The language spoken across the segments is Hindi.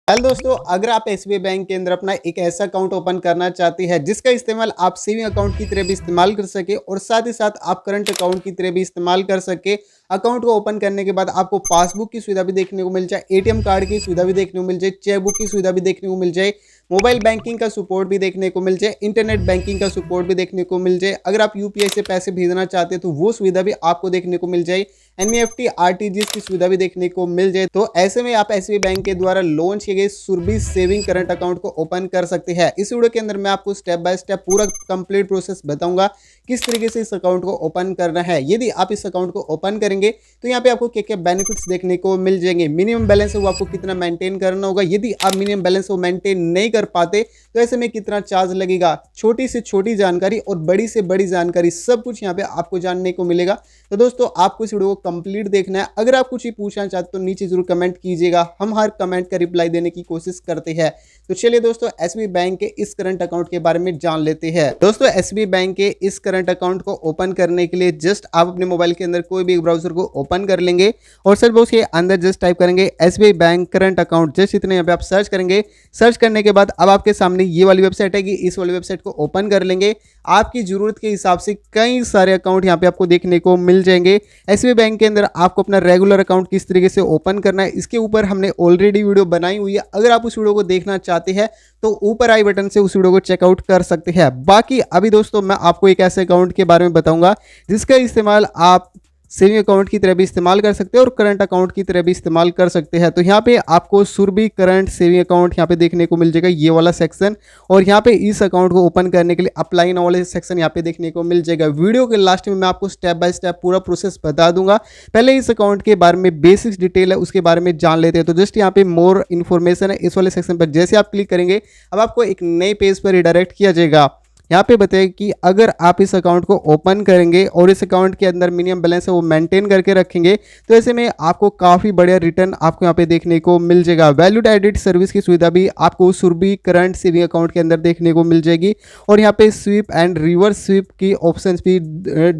हेलो दोस्तों, अगर आप एसबीआई बैंक के अंदर अपना एक ऐसा अकाउंट ओपन करना चाहते हैं जिसका इस्तेमाल आप सेविंग अकाउंट की तरह भी इस्तेमाल कर सके और साथ ही साथ आप करंट अकाउंट की तरह भी इस्तेमाल कर सके। अकाउंट को ओपन करने के बाद आपको पासबुक की सुविधा भी देखने को मिल जाए, एटीएम कार्ड की सुविधा भी देखने को मिल जाए, चेकबुक की सुविधा भी देखने को मिल जाए, मोबाइल बैंकिंग का सपोर्ट भी देखने को मिल जाए, इंटरनेट बैंकिंग का सपोर्ट भी देखने को मिल जाए। अगर आप यूपीआई से पैसे भेजना चाहते हैं तो वो सुविधा भी आपको देखने को मिल जाए, एनईएफटी आरटीजीएस की सुविधा भी देखने को मिल जाए। तो ऐसे में आप एसबीआई बैंक के द्वारा लॉन्च किए गए सुरभि सेविंग करंट अकाउंट को ओपन कर सकते हैं। इस वीडियो के अंदर मैं आपको स्टेप बाय स्टेप पूरा कंप्लीट प्रोसेस बताऊंगा किस तरीके से इस अकाउंट को ओपन करना है। यदि आप इस अकाउंट को ओपन करेंगे तो यहाँ पे आपको क्या क्या बेनिफिट्स देखने को मिल जाएंगे। मिनिमम बैलेंस है वो आपको कितना मेंटेन करना होगा, यदि आप मिनिमम बैलेंस वो मेंटेन नहीं कर पाते तो ऐसे में कितना चार्ज लगेगा। छोटी से छोटी जानकारी और बड़ी से बड़ी जानकारी सब कुछ यहाँ पे आपको जानने को मिलेगा। तो दोस्तों आपको इस वीडियो को कंप्लीट देखना है। अगर आप कुछ ही पूछना चाहते तो नीचे जरूर कमेंट कीजिएगा, हम हर कमेंट का रिप्लाई देने की कोशिश करते हैं। तो चलिए दोस्तों एसबीआई बैंक के इस करंट अकाउंट के बारे में जान लेते हैं। दोस्तों एसबीआई बैंक के इस करंट अकाउंट को ओपन करने के लिए जस्ट आप अपने मोबाइल के अंदर कोई भी ब्राउजर को ओपन कर लेंगे और सर्च बॉक्स के अंदर जस्ट टाइप करेंगे SBI bank current account. Just इतने यहाँ पे आप सर्च करेंगे। सर्च करने के बाद अब आपके सामने ये वाली वेबसाइट है कि इस वाली वेबसाइट को ओपन कर लेंगे। आपकी जरूरत के हिसाब से कई सारे अकाउंट यहाँ पे आपको देखने को मिल जाएंगे। एसबीआई बैंक के अंदर आपको अपना रेगुलर अकाउंट किस तरीके से ओपन करना है इसके ऊपर हमने ऑलरेडी वीडियो बनाई हुई है। अगर आप उस वीडियो को देखना चाहते हैं तो ऊपर आई बटन से उस वीडियो को चेकआउट कर सकते हैं। बाकी अभी दोस्तों मैं आपको एक ऐसे अकाउंट के बारे में बताऊंगा जिसका इस्तेमाल आप सेविंग अकाउंट की तरह भी इस्तेमाल कर सकते हैं और करंट अकाउंट की तरह भी इस्तेमाल कर सकते हैं। तो यहाँ पे आपको सुरभि करंट सेविंग अकाउंट यहाँ पे देखने को मिल जाएगा, ये वाला सेक्शन। और यहाँ पे इस अकाउंट को ओपन करने के लिए अप्लाई नाउ वाले सेक्शन यहाँ पे देखने को मिल जाएगा। वीडियो के लास्ट में मैं आपको स्टेप बाय स्टेप पूरा प्रोसेस बता दूंगा। पहले इस अकाउंट के बारे में बेसिक्स डिटेल है उसके बारे में जान लेते हैं। तो जस्ट यहाँ पे मोर इन्फॉर्मेशन है, इस वाले सेक्शन पर जैसे आप क्लिक करेंगे अब आपको एक नए पेज पर रिडायरेक्ट किया जाएगा। यहाँ पे बताइए कि अगर आप इस अकाउंट को ओपन करेंगे और इस अकाउंट के अंदर मिनिमम बैलेंस है वो मेंटेन करके रखेंगे तो ऐसे में आपको काफ़ी बढ़िया रिटर्न आपको यहाँ पे देखने को मिल जाएगा। वैल्यूड एडिट सर्विस की सुविधा भी आपको सुरभि करंट सेविंग अकाउंट के अंदर देखने को मिल जाएगी और यहाँ पे स्वीप एंड रिवर्स स्वीप की ऑप्शन भी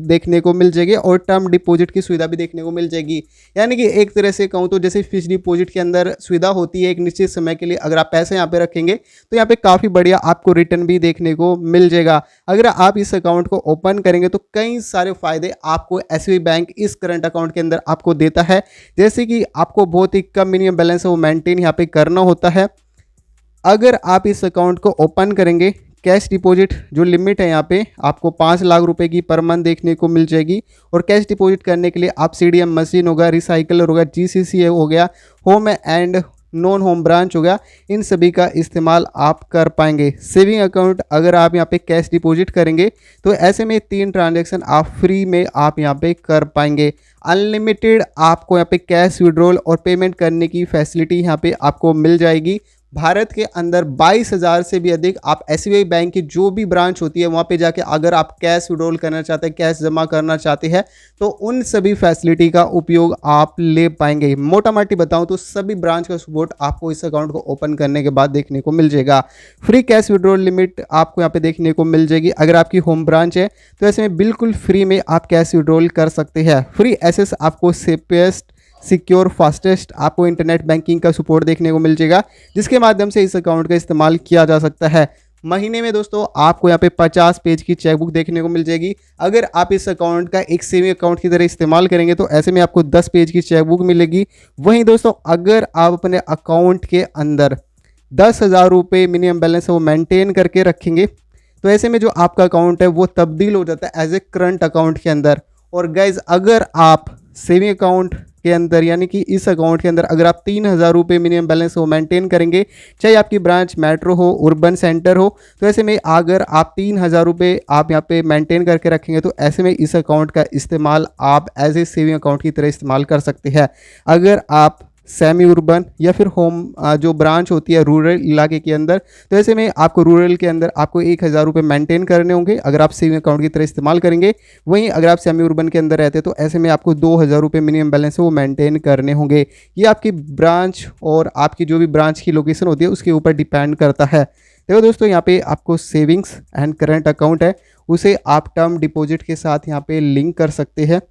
देखने को मिल जाएगी और टर्म डिपोजिट की सुविधा भी देखने को मिल जाएगी। यानी कि एक तरह से कहूँ तो जैसे फिक्स डिपोजिट के अंदर सुविधा होती है एक निश्चित समय के लिए, अगर आप पैसे यहाँ पे रखेंगे तो यहाँ पे काफ़ी बढ़िया आपको रिटर्न भी देखने को मिल जाएगा। अगर आप इस अकाउंट को ओपन करेंगे तो कई सारे फायदे आपको एसबीआई बैंक इस करंट अकाउंट के अंदर आपको देता है। जैसे कि आपको बहुत ही कम मिनिमम बैलेंस है वो मेंटेन यहाँ पे करना होता है। अगर आप इस अकाउंट को ओपन करेंगे कैश डिपॉजिट जो लिमिट है यहाँ पे आपको 5 लाख रुपए की पर मंथ देखने को मिल जाएगी और कैश डिपॉजिट करने के लिए आप सीडीएम मशीन होगा, रिसाइकलर होगा, जीसीसी हो गया, home and non home branch हो गया, इन सभी का इस्तेमाल आप कर पाएंगे। सेविंग अकाउंट अगर आप यहाँ पे कैश डिपॉजिट करेंगे तो ऐसे में 3 ट्रांजैक्शन आप फ्री में आप यहाँ पे कर पाएंगे। अनलिमिटेड आपको यहाँ पे कैश विड्रॉल और पेमेंट करने की फैसिलिटी यहाँ पे आपको मिल जाएगी। भारत के अंदर 22,000 से भी अधिक आप एसबीआई बैंक की जो भी ब्रांच होती है वहाँ पे जाके अगर आप कैश विड्रॉल करना चाहते हैं, कैश जमा करना चाहते हैं तो उन सभी फैसिलिटी का उपयोग आप ले पाएंगे। मोटा मोटी बताऊं तो सभी ब्रांच का सपोर्ट आपको इस अकाउंट को ओपन करने के बाद देखने को मिल जाएगा। फ्री कैश विड्रॉल लिमिट आपको यहाँ पे देखने को मिल जाएगी। अगर आपकी होम ब्रांच है तो ऐसे में बिल्कुल फ्री में आप कैश विड्रॉल कर सकते हैं। फ्री एसेस आपको सेफेस्ट सिक्योर फास्टेस्ट आपको इंटरनेट बैंकिंग का सपोर्ट देखने को मिल जाएगा जिसके माध्यम से इस अकाउंट का इस्तेमाल किया जा सकता है। महीने में दोस्तों आपको यहाँ पे 50 पेज की चेकबुक देखने को मिल जाएगी। अगर आप इस अकाउंट का एक सेविंग अकाउंट की तरह इस्तेमाल करेंगे तो ऐसे में आपको 10 पेज की चेकबुक मिलेगी। वहीं दोस्तों अगर आप अपने अकाउंट के अंदर 10,000 रुपये मिनिमम बैलेंस है वो मेंटेन करके रखेंगे तो ऐसे में जो आपका अकाउंट है वो तब्दील हो जाता है एज ए करंट अकाउंट के अंदर। और गाइज अगर आप सेविंग अकाउंट के अंदर यानी कि इस अकाउंट के अंदर अगर आप 3,000 रुपये मिनिमम बैलेंस हो मेंटेन करेंगे, चाहे आपकी ब्रांच मेट्रो हो, अर्बन सेंटर हो, तो ऐसे में अगर आप 3,000 रुपये आप यहाँ पे मेंटेन करके रखेंगे तो ऐसे में इस अकाउंट का इस्तेमाल आप एज ए सेविंग अकाउंट की तरह इस्तेमाल कर सकते हैं। अगर आप सेमी अर्बन या फिर होम जो ब्रांच होती है रूरल इलाके के अंदर तो ऐसे में आपको रूरल के अंदर आपको 1,000 रुपये मेंटेन करने होंगे अगर आप सेविंग अकाउंट की तरह इस्तेमाल करेंगे। वहीं अगर आप सेमी अर्बन के अंदर रहते हैं तो ऐसे में आपको 2,000 रुपये मिनिमम बैलेंस है वो मेंटेन करने होंगे। ये आपकी ब्रांच और आपकी जो भी ब्रांच की लोकेशन होती है उसके ऊपर डिपेंड करता है। देखो दोस्तों यहाँ पे आपको सेविंग्स एंड करंट अकाउंट है उसे आप टर्म डिपॉजिट के साथ यहाँ पे लिंक कर सकते हैं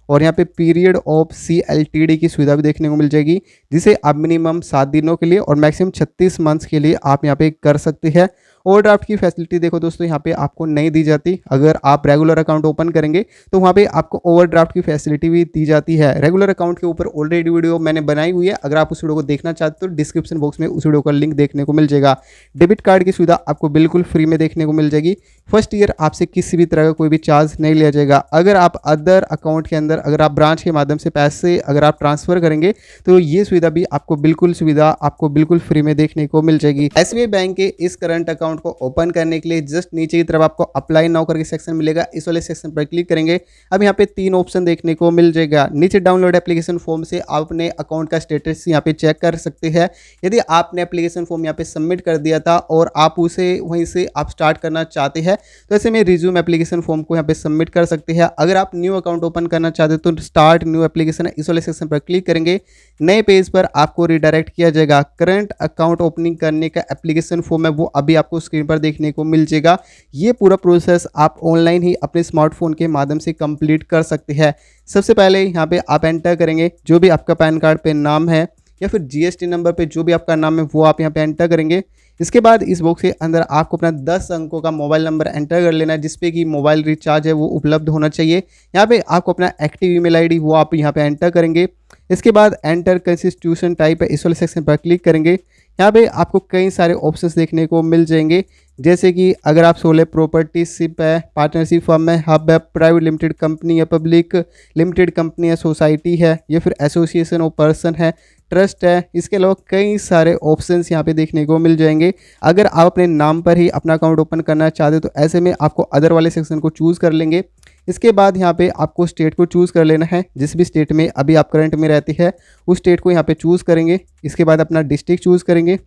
और यहाँ पे पीरियड ऑफ CLTD की सुविधा भी देखने को मिल जाएगी, जिसे आप मिनिमम 7 दिनों के लिए और मैक्सिमम 36 मंथ्स के लिए आप यहाँ पे कर सकते हैं। ओवरड्राफ्ट की फैसिलिटी देखो दोस्तों, यहाँ पे आपको नहीं दी जाती। अगर आप रेगुलर अकाउंट ओपन करेंगे तो वहाँ पे आपको ओवरड्राफ्ट की फैसिलिटी भी दी जाती है। रेगुलर अकाउंट के ऊपर ऑलरेडी वीडियो मैंने बनाई हुई है, अगर आप उस वीडियो को देखना चाहते हो तो डिस्क्रिप्शन बॉक्स में उस वीडियो का लिंक देखने को मिल जाएगा। डेबिट कार्ड की सुविधा आपको बिल्कुल फ्री में देखने को मिल जाएगी। फर्स्ट ईयर आपसे किसी भी तरह का कोई भी चार्ज नहीं लिया जाएगा। अगर आप अदर अकाउंट के अंदर अगर आप ब्रांच के माध्यम से पैसे अगर आप ट्रांसफर करेंगे तो ये सुविधा भी आपको बिल्कुल फ्री में देखने को मिल जाएगी। SBI बैंक के इस करंट अकाउंट को ओपन करने के लिए जस्ट नीचे की तरफ आपको अप्लाई नाउ करके सेक्शन मिलेगा, इस वाले सेक्शन पर क्लिक करेंगे। अब यहाँ पे 3 ऑप्शन देखने को मिल जाएगा। नीचे डाउनलोड एप्लीकेशन फॉर्म से आप अपने अकाउंट का स्टेटस यहाँ पे चेक कर सकते हैं। यदि आपने एप्लीकेशन फॉर्म यहाँ पे सबमिट कर दिया था और आप उसे वहीं से आप स्टार्ट करना चाहते हैं तो ऐसे में रिज्यूम एप्लीकेशन फॉर्म को यहाँ पे सबमिट कर सकते हैं। अगर आप न्यू अकाउंट ओपन करना चाहते हैं तो स्टार्ट न्यू एप्लीकेशन इस वाले सेक्शन पर क्लिक करेंगे। नए पेज पर आपको रिडायरेक्ट किया जाएगा। करंट अकाउंट ओपनिंग करने का एप्लीकेशन फॉर्म है वो अभी आपको स्क्रीन पर देखने को मिल जाएगा। ये पूरा प्रोसेस आप ऑनलाइन ही अपने स्मार्टफोन के माध्यम से कंप्लीट कर सकते हैं। सबसे पहले यहाँ पे आप एंटर करेंगे जो भी आपका पैन कार्ड पे नाम है या फिर GST नंबर पे जो भी आपका नाम है वो आप यहाँ पे एंटर करेंगे। इसके बाद इस बॉक्स के अंदर आपको अपना 10 अंकों का मोबाइल नंबर एंटर कर लेना है, जिसपे कि मोबाइल रिचार्ज है वो उपलब्ध होना चाहिए। यहाँ पे आपको अपना एक्टिव ईमेल आईडी वो आप यहाँ पे एंटर करेंगे। इसके बाद एंटर कंस्टिट्यूशन टाइप है इस वाले सेक्शन पर क्लिक करेंगे। यहाँ पे आपको कई सारे ऑप्शंस देखने को मिल जाएंगे, जैसे कि अगर आप सोले प्रॉपर्टीशिप है, पार्टनरशिप फर्म है, हब है, प्राइवेट लिमिटेड कंपनी है, पब्लिक लिमिटेड कंपनी है, सोसाइटी है या फिर एसोसिएशन ऑफ पर्सन है, ट्रस्ट है। इसके अलावा कई सारे ऑप्शंस यहाँ पे देखने को मिल जाएंगे। अगर आप अपने नाम पर ही अपना अकाउंट ओपन करना चाहते हो तो ऐसे में आपको अदर वाले सेक्शन को चूज़ कर लेंगे। इसके बाद यहाँ पे आपको स्टेट को चूज़ कर लेना है, जिस भी स्टेट में अभी आप करंट में रहती है उस स्टेट को यहाँ पे चूज़ करेंगे। इसके बाद अपना डिस्ट्रिक्ट चूज़ करेंगे।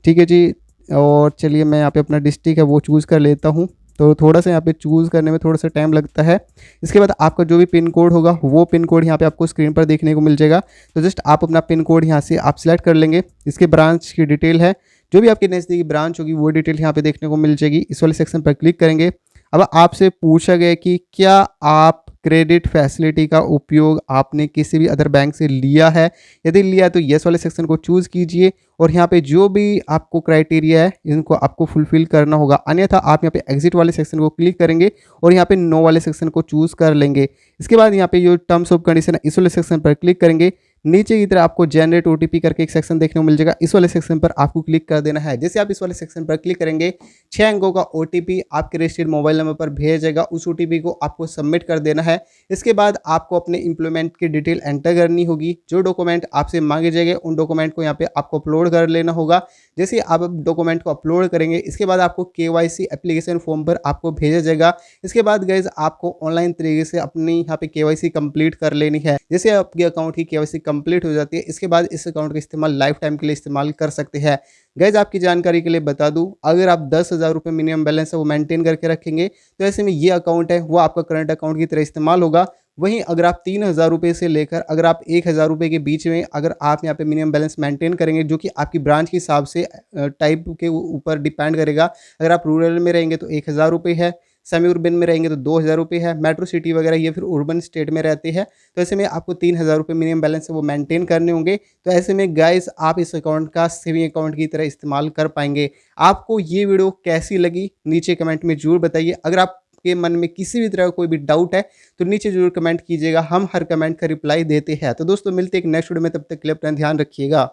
ठीक है जी, और चलिए मैं यहाँ पे अपना डिस्ट्रिक्ट है वो चूज़ कर लेता हूँ। तो थोड़ा सा यहाँ पे चूज़ करने में थोड़ा सा टाइम लगता है। इसके बाद आपका जो भी पिन कोड होगा वो पिन कोड यहाँ पे आपको स्क्रीन पर देखने को मिल जाएगा। तो जस्ट आप अपना पिन कोड यहाँ से आप सिलेक्ट कर लेंगे। इसके ब्रांच की डिटेल है, जो भी आपकी नज़दीकी ब्रांच होगी वो डिटेल यहाँ पे देखने को मिल जाएगी। इस वाले सेक्शन पर क्लिक करेंगे। अब आपसे पूछा गया कि क्या आप क्रेडिट फैसिलिटी का उपयोग आपने किसी भी अदर बैंक से लिया है। यदि लिया है तो येस वाले सेक्शन को चूज़ कीजिए और यहाँ पे जो भी आपको क्राइटेरिया है इनको आपको फुलफिल करना होगा, अन्यथा आप यहाँ पे एग्जिट वाले सेक्शन को क्लिक करेंगे और यहाँ पे नो वाले सेक्शन को चूज़ कर लेंगे। इसके बाद यहाँ पे जो टर्म्स ऑफ कंडीशन है इस वाले सेक्शन पर क्लिक करेंगे। नीचे की तरह आपको जनरेट OTP करके एक सेक्शन देखने को मिल जाएगा, इस वाले सेक्शन पर आपको क्लिक कर देना है। जैसे आप इस वाले सेक्शन पर क्लिक करेंगे 6 अंकों का OTP आपके रजिस्टर्ड मोबाइल नंबर पर भेज जाएगा। उस OTP को आपको सबमिट कर देना है। इसके बाद आपको अपने एम्प्लॉयमेंट की डिटेल एंटर करनी होगी। जो डॉक्यूमेंट आपसे मांगे जाएंगे उन डॉक्यूमेंट को यहाँ पे आपको अपलोड कर लेना होगा। जैसे आप डॉक्यूमेंट को अपलोड करेंगे इसके बाद आपको KYC एप्लीकेशन फॉर्म पर आपको भेजा जाएगा। इसके बाद गाइज आपको ऑनलाइन तरीके से अपनी यहाँ पे KYC कंप्लीट कर लेनी है। जैसे आपके अकाउंट की KYC कंप्लीट हो जाती है इसके बाद इस अकाउंट का इस्तेमाल लाइफ टाइम के लिए इस्तेमाल कर सकते हैं। गाइज आपकी जानकारी के लिए बता दूं, अगर आप 10,000 रुपये मिनिमम बैलेंस है वो मेंटेन करके रखेंगे तो ऐसे में ये अकाउंट है वो आपका करंट अकाउंट की तरह इस्तेमाल होगा। वहीं अगर आप 3,000 रुपये से लेकर अगर आप 1,000 रुपये के बीच में अगर आप यहाँ पे मिनिमम बैलेंस मेंटेन करेंगे, जो कि आपकी ब्रांच के हिसाब से टाइप के ऊपर डिपेंड करेगा। अगर आप रूरल में रहेंगे तो 1,000 रुपये है, सेमी urban में रहेंगे तो 2,000 रुपये है, मेट्रो सिटी वगैरह या फिर urban स्टेट में रहते हैं तो ऐसे में आपको 3,000 रुपये मिनिमम बैलेंस है वो मेंटेन करने होंगे। तो ऐसे में गाइस आप इस अकाउंट का सेविंग अकाउंट की तरह इस्तेमाल कर पाएंगे। आपको ये वीडियो कैसी लगी नीचे कमेंट में जरूर बताइए। अगर आपके मन में किसी भी तरह का कोई भी डाउट है तो नीचे जरूर कमेंट कीजिएगा, हम हर कमेंट का रिप्लाई देते हैं। तो दोस्तों मिलते हैं एक नेक्स्ट वीडियो में, तब तक के लिए अपना ध्यान रखिएगा।